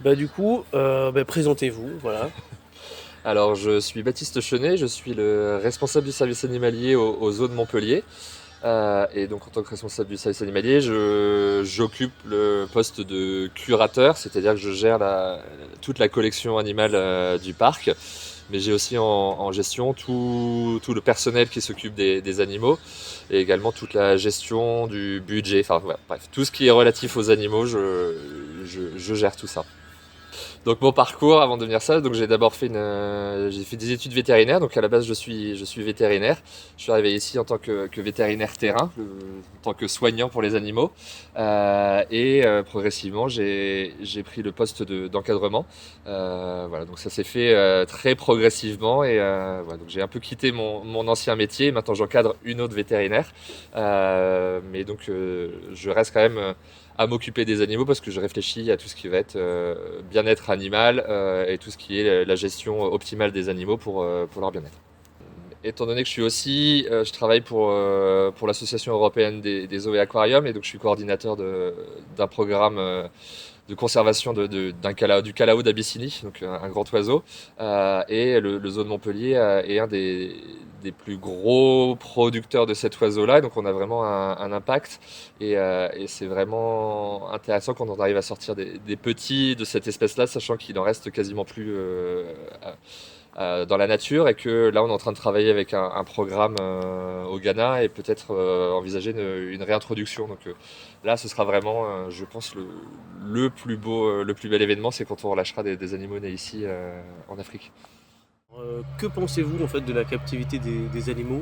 Du coup, présentez-vous, voilà. Alors, je suis Baptiste Chenet, je suis le responsable du service animalier au zoo de Montpellier. Et donc, en tant que responsable du service animalier, j'occupe le poste de curateur, c'est-à-dire que je gère toute la collection animale du parc. Mais j'ai aussi en gestion tout le personnel qui s'occupe des animaux et également toute la gestion du budget. Enfin, voilà, bref, tout ce qui est relatif aux animaux, je gère tout ça. Donc mon parcours avant de devenir ça, donc j'ai d'abord j'ai fait des études vétérinaires. Donc à la base je suis vétérinaire. Je suis arrivé ici en tant que vétérinaire terrain, en tant que soignant pour les animaux. Progressivement j'ai pris le poste d'encadrement. Voilà, donc ça s'est fait très progressivement voilà, donc j'ai un peu quitté mon ancien métier. Maintenant j'encadre une autre vétérinaire, mais donc je reste quand même à m'occuper des animaux parce que je réfléchis à tout ce qui va être bien-être animal et tout ce qui est la gestion optimale des animaux pour leur bien-être. Étant donné que je travaille pour l'association européenne des zoos et aquariums et donc je suis coordinateur d'un programme de conservation du calao d'Abyssinie, donc un grand oiseau. Et le zoo de Montpellier est un des plus gros producteurs de cet oiseau-là. Donc on a vraiment un impact et c'est vraiment intéressant quand on arrive à sortir des petits de cette espèce-là, sachant qu'il en reste quasiment plus dans la nature et que là on est en train de travailler avec un programme au Ghana et peut-être envisager une réintroduction. Donc là ce sera vraiment, je pense, le plus beau, le plus bel événement, c'est quand on relâchera des animaux nés ici en Afrique. Que pensez-vous en fait de la captivité des animaux?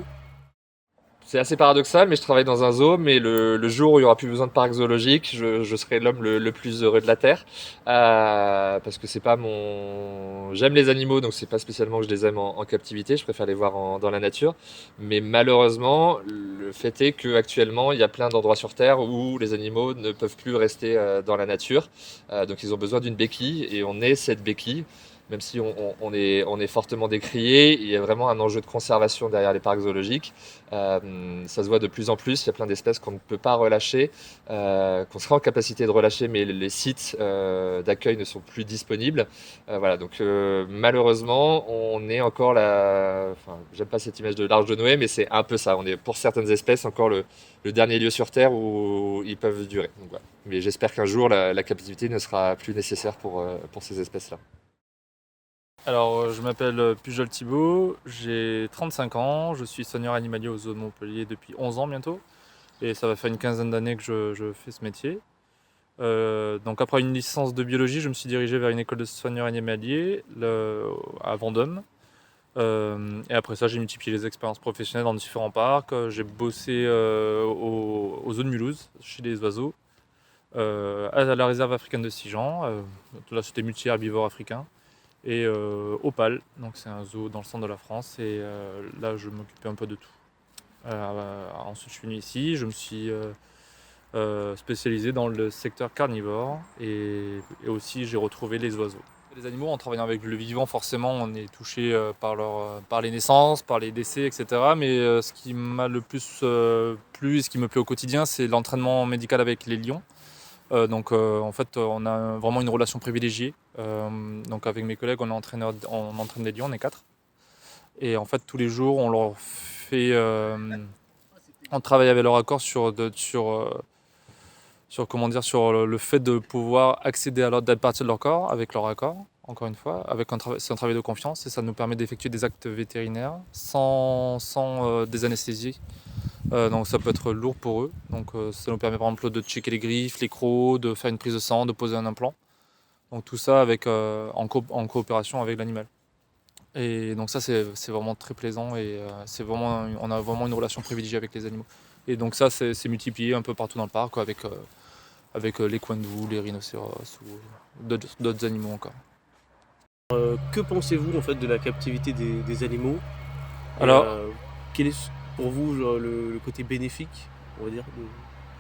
C'est assez paradoxal, mais je travaille dans un zoo. Mais le jour où il y aura plus besoin de parc zoologique, je serai l'homme le plus heureux de la terre, parce que c'est pas mon. J'aime les animaux, donc c'est pas spécialement que je les aime en captivité. Je préfère les voir dans la nature. Mais malheureusement, le fait est que actuellement, il y a plein d'endroits sur Terre où les animaux ne peuvent plus rester dans la nature. Donc ils ont besoin d'une béquille, et on est cette béquille. Même si on est fortement décrié, il y a vraiment un enjeu de conservation derrière les parcs zoologiques. Ça se voit de plus en plus, il y a plein d'espèces qu'on ne peut pas relâcher, qu'on serait en capacité de relâcher, mais les sites d'accueil ne sont plus disponibles. Voilà, donc malheureusement, on est encore enfin, j'aime pas cette image de l'Arche de Noé, mais c'est un peu ça. On est pour certaines espèces encore le dernier lieu sur Terre où ils peuvent durer. Donc, voilà. Mais j'espère qu'un jour, la captivité ne sera plus nécessaire pour ces espèces-là. Alors, je m'appelle Pujol Thibault, j'ai 35 ans, je suis soigneur animalier au zoo de Montpellier depuis 11 ans bientôt, et ça va faire une quinzaine d'années que je fais ce métier. Donc après une licence de biologie, je me suis dirigé vers une école de soigneur animalier à Vendôme. Et après ça, j'ai multiplié les expériences professionnelles dans différents parcs. J'ai bossé au zoo de Mulhouse, chez les oiseaux, à la réserve africaine de Sijan. Là, c'était multi-herbivore africain. Et Opal, donc c'est un zoo dans le centre de la France, et là je m'occupais un peu de tout. Ensuite je suis venu ici, je me suis spécialisé dans le secteur carnivore, et aussi j'ai retrouvé les oiseaux. Les animaux, en travaillant avec le vivant, forcément on est touché par les naissances, par les décès, etc. Mais ce qui m'a le plus plu et ce qui me plaît au quotidien, c'est l'entraînement médical avec les lions. En fait, on a vraiment une relation privilégiée. Donc avec mes collègues, on entraîne des lions, on est quatre. Et en fait, tous les jours, on travaille avec leur accord sur comment dire, sur le fait de pouvoir accéder à d'autres parties de leur corps avec leur accord. Encore une fois, c'est un travail de confiance et ça nous permet d'effectuer des actes vétérinaires sans des anesthésies. Donc ça peut être lourd pour eux. Donc ça nous permet par exemple de checker les griffes, les crocs, de faire une prise de sang, de poser un implant. Donc tout ça en coopération avec l'animal. Et donc ça c'est vraiment très plaisant, et on a vraiment une relation privilégiée avec les animaux. Et donc ça c'est multiplié un peu partout dans le parc, quoi, avec les coins-de-boue, les rhinocéros ou d'autres animaux encore. Que pensez-vous en fait de la captivité des animaux? Et Alors quel est pour vous genre, le côté bénéfique, on va dire, de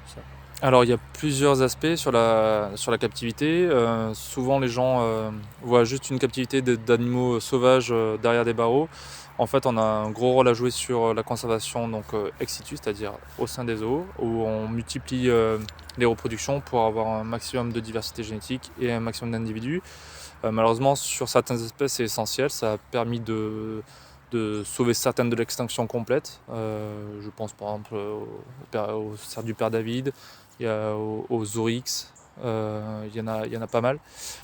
ça? Alors, il y a plusieurs aspects sur la captivité. Souvent, les gens voient juste une captivité d'animaux sauvages derrière des barreaux. En fait, on a un gros rôle à jouer sur la conservation, donc ex situ, c'est-à-dire au sein des zoos, où on multiplie les reproductions pour avoir un maximum de diversité génétique et un maximum d'individus. Malheureusement, sur certaines espèces, c'est essentiel. Ça a permis de sauver certaines de l'extinction complète. Je pense par exemple au cerf du père David, aux oryx. Il y en a pas mal.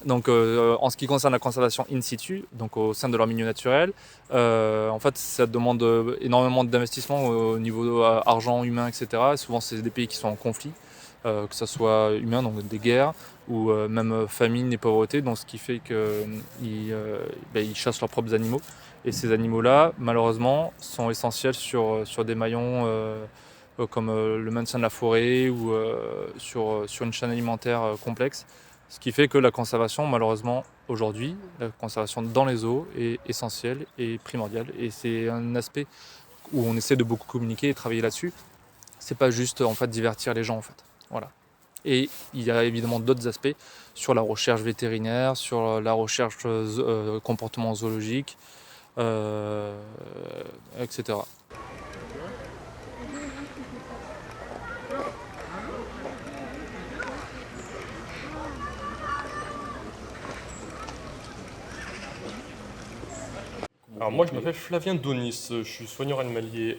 Donc, en ce qui concerne la conservation in situ, donc au sein de leur milieu naturel, en fait, ça demande énormément d'investissement au niveau argent, humain, etc. Et souvent, c'est des pays qui sont en conflit, que ce soit humain, donc des guerres, ou même famine et pauvreté, donc ce qui fait qu'ils chassent leurs propres animaux. Et ces animaux-là, malheureusement, sont essentiels sur des maillons comme le maintien de la forêt ou sur une chaîne alimentaire complexe. Ce qui fait que la conservation, malheureusement, aujourd'hui, la conservation dans les eaux est essentielle et primordiale. Et c'est un aspect où on essaie de beaucoup communiquer et travailler là-dessus. C'est pas juste en fait divertir les gens en fait. Voilà. Et il y a évidemment d'autres aspects sur la recherche vétérinaire, sur la recherche comportement zoologique, etc. Alors moi je m'appelle Flavien Donis, je suis soigneur animalier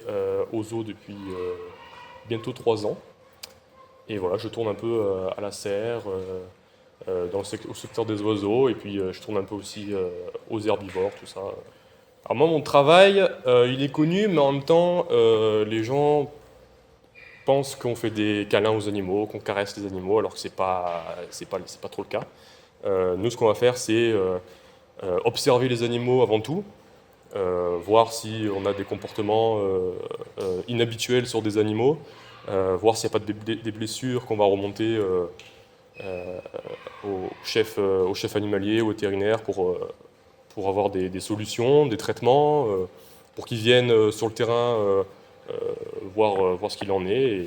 au zoo depuis bientôt 3 ans. Et voilà, je tourne un peu à la serre, au secteur des oiseaux, et puis je tourne un peu aussi aux herbivores, tout ça. Alors moi mon travail, il est connu, mais en même temps les gens pensent qu'on fait des câlins aux animaux, qu'on caresse les animaux, alors que c'est pas trop le cas. Nous ce qu'on va faire c'est observer les animaux avant tout. Voir si on a des comportements inhabituels sur des animaux, voir s'il n'y a pas des blessures qu'on va remonter au chef animalier, au vétérinaire pour avoir des solutions, des traitements, pour qu'ils viennent sur le terrain voir ce qu'il en est.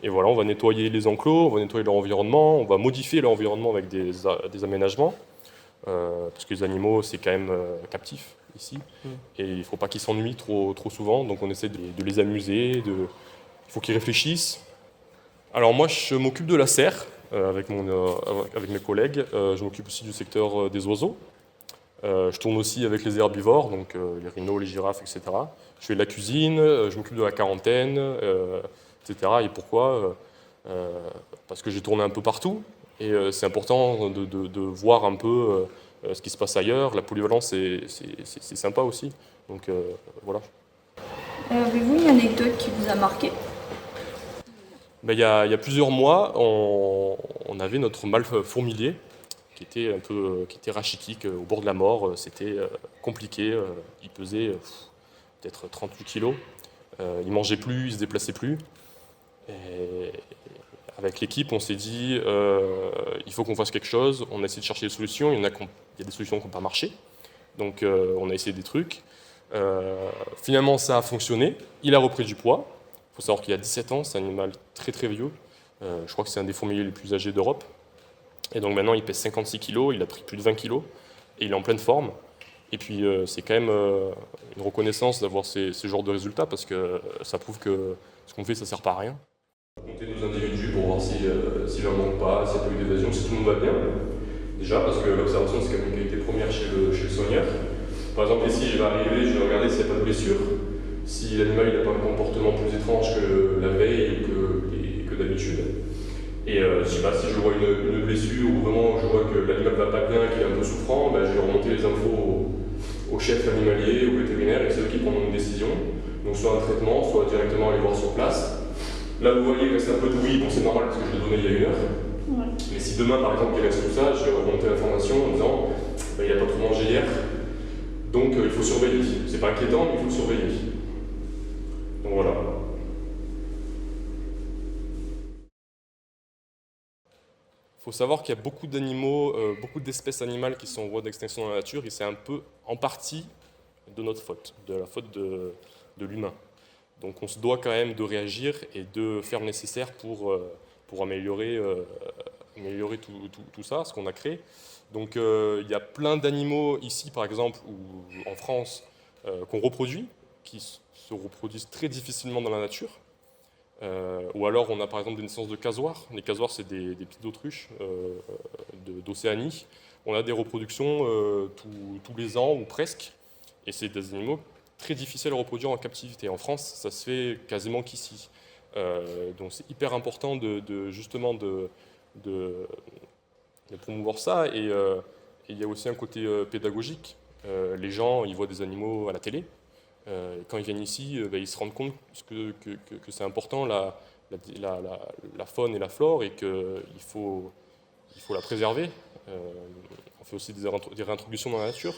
Et voilà, on va nettoyer les enclos, on va nettoyer leur environnement, on va modifier leur environnement avec des aménagements. Parce que les animaux, c'est quand même captif ici. Et il ne faut pas qu'ils s'ennuient trop souvent. Donc on essaie de les amuser, il faut qu'ils réfléchissent. Alors moi, je m'occupe de la serre avec mes collègues. Je m'occupe aussi du secteur des oiseaux. Je tourne aussi avec les herbivores, donc les rhinos, les girafes, etc. Je fais de la cuisine, je m'occupe de la quarantaine, etc. Et pourquoi parce que j'ai tourné un peu partout. Et c'est important de voir un peu ce qui se passe ailleurs. La polyvalence, c'est sympa aussi. Donc voilà. Avez-vous une anecdote qui vous a marqué? Ben, il y a plusieurs mois, on avait notre mâle fourmilier qui était rachitique, au bord de la mort. C'était compliqué. Il pesait peut-être 38 kilos. Il mangeait plus, il se déplaçait plus. Et avec l'équipe, on s'est dit, il faut qu'on fasse quelque chose. On a essayé de chercher des solutions. Il y a des solutions qui n'ont pas marché. Donc, on a essayé des trucs. Finalement, ça a fonctionné. Il a repris du poids. Il faut savoir qu'il a 17 ans. C'est un animal très très vieux. Je crois que c'est un des fourmiliers les plus âgés d'Europe. Et donc maintenant, il pèse 56 kilos. Il a pris plus de 20 kilos. Et il est en pleine forme. Et puis, c'est quand même une reconnaissance d'avoir ce genre de résultats parce que ça prouve que ce qu'on fait, ça ne sert pas à rien. Compter nos individus pour voir s'il en manque pas, s'il n'y a pas eu d'évasion, si tout le monde va bien. Déjà, parce que l'observation, c'est quand même une qualité première chez le soigneur. Par exemple, ici, je vais arriver, je vais regarder s'il n'y a pas de blessure. Si l'animal n'a pas un comportement plus étrange que la veille ou que d'habitude. Et si je vois une blessure ou vraiment je vois que l'animal ne va pas bien, qu'il est un peu souffrant, je vais remonter les infos au chef animalier, au vétérinaire, et c'est eux qui prendront une décision. Donc soit un traitement, soit directement aller voir sur place. Là, vous voyez, il reste un peu de oui, bon, c'est normal parce que je l'ai donné il y a 1 heure. Ouais. Mais si demain, par exemple, il reste tout ça, je vais remonter l'information en disant il n'a pas trop mangé hier, donc il faut surveiller. C'est pas inquiétant, mais il faut surveiller. Donc voilà. Il faut savoir qu'il y a beaucoup d'animaux, beaucoup d'espèces animales qui sont en voie d'extinction dans la nature, et c'est un peu en partie de notre faute, de la faute de l'humain. Donc on se doit quand même de réagir et de faire le nécessaire pour améliorer tout ça, ce qu'on a créé. Donc il y a plein d'animaux ici, par exemple, ou en France, qu'on reproduit, qui se reproduisent très difficilement dans la nature. Ou alors on a par exemple des naissances de casoirs. Les casoirs, c'est des petites autruches d'Océanie. On a des reproductions tous les ans ou presque, et c'est des animaux très difficiles à reproduire en captivité. En France, ça se fait quasiment qu'ici. Donc c'est hyper important justement de promouvoir ça, et il y a aussi un côté pédagogique. Les gens, ils voient des animaux à la télé. Quand ils viennent ici, ils se rendent compte que c'est important la faune et la flore, et qu'il faut la préserver. On fait aussi des réintroductions dans la nature.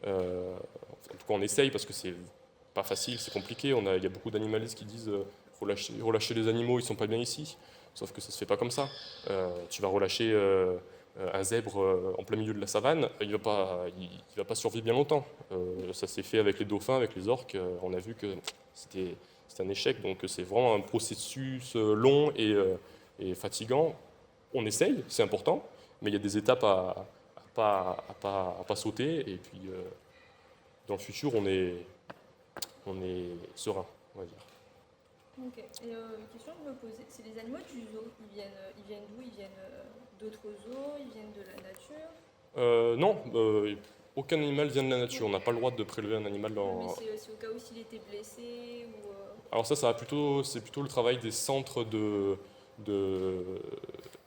En tout cas, on essaye, parce que c'est pas facile, c'est compliqué. Il y a beaucoup d'animalistes qui disent relâcher les animaux, ils sont pas bien ici. Sauf que ça se fait pas comme ça. Tu vas relâcher un zèbre en plein milieu de la savane, il va pas survivre bien longtemps. Ça s'est fait avec les dauphins, avec les orques. On a vu que c'était un échec. Donc c'est vraiment un processus long et fatigant. On essaye, c'est important, mais il y a des étapes à pas sauter. Et puis dans le futur, on est serein, on va dire. Ok. Et une question que je me posais, c'est les animaux du zoo, ils viennent d'où? Ils viennent d'autres zoos? Ils viennent de la nature? Non, aucun animal vient de la nature. On n'a pas le droit de prélever un animal dans. Mais c'est au cas où s'il était blessé ou. Alors ça c'est plutôt le travail des centres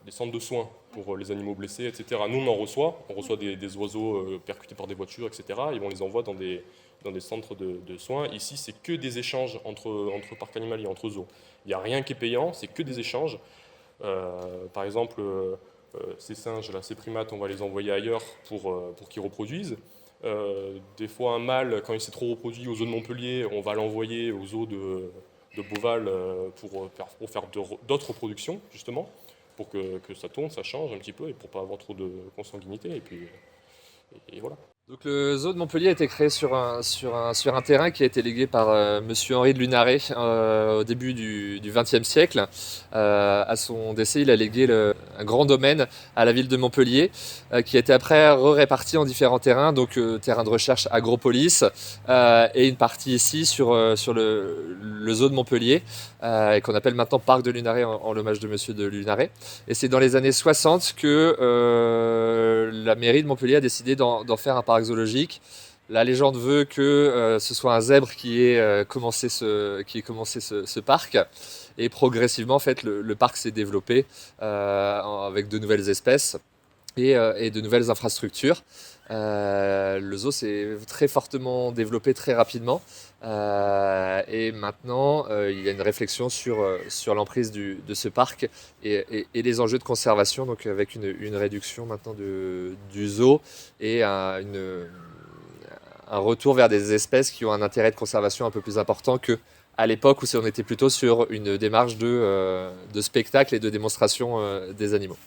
des centres de soins pour les animaux blessés, etc. Nous, on reçoit des oiseaux percutés par des voitures, etc. Et on les envoie dans des centres de soins. Ici, c'est que des échanges entre parcs animaliers, entre zoos. Il n'y a rien qui est payant, c'est que des échanges. Par exemple, ces singes, là, ces primates, on va les envoyer ailleurs pour qu'ils reproduisent. Des fois, un mâle, quand il s'est trop reproduit au zoo de Montpellier, on va l'envoyer au zoo de Beauval pour faire d'autres reproductions, justement, pour que ça tourne, ça change un petit peu, et pour pas avoir trop de consanguinité. Et puis, et voilà. Donc le zoo de Montpellier a été créé sur un terrain qui a été légué par Monsieur Henri de Lunaret au début du XXe siècle. À son décès, il a légué un grand domaine à la ville de Montpellier, qui a été après réparti en différents terrains, donc terrain de recherche Agropolis, et une partie ici sur le zoo de Montpellier, qu'on appelle maintenant Parc de Lunaret en l'hommage de Monsieur de Lunaret. Et c'est dans les années 60 que la mairie de Montpellier a décidé d'en faire un parc zoologique. La légende veut que ce soit un zèbre qui ait commencé ce parc. Et progressivement, en fait, le parc s'est développé avec de nouvelles espèces et de nouvelles infrastructures. Le zoo s'est très fortement développé très rapidement. Et maintenant, il y a une réflexion sur l'emprise de ce parc et les enjeux de conservation, donc avec une réduction maintenant du zoo et un retour vers des espèces qui ont un intérêt de conservation un peu plus important qu'à l'époque où on était plutôt sur une démarche de spectacle et de démonstration des animaux.